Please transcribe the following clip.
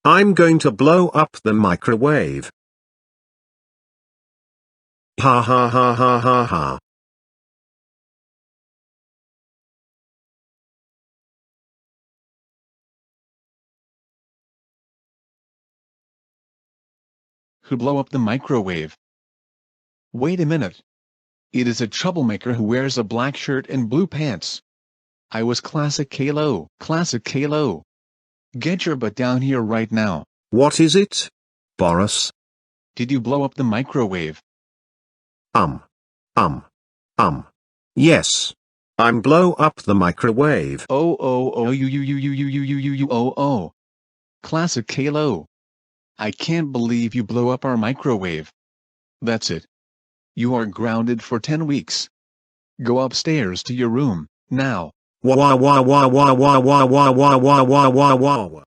I'm going to blow up the microwave. Ha ha ha ha ha ha. Who blow up the microwave? Wait a minute. It is a troublemaker who wears a black shirt and blue pants. I was Classic Caillou. Classic Caillou. Get your butt down here right now. What is it, Boris? Did you blow up the microwave? Um. Yes. I'm blow up the microwave. Oh. Classic Caillou. I can't believe you blow up our microwave. That's it. You are grounded for 10 weeks. Go upstairs to your room, now. Wah wah wah wah wah wah wah wah wah wah wah wah wah.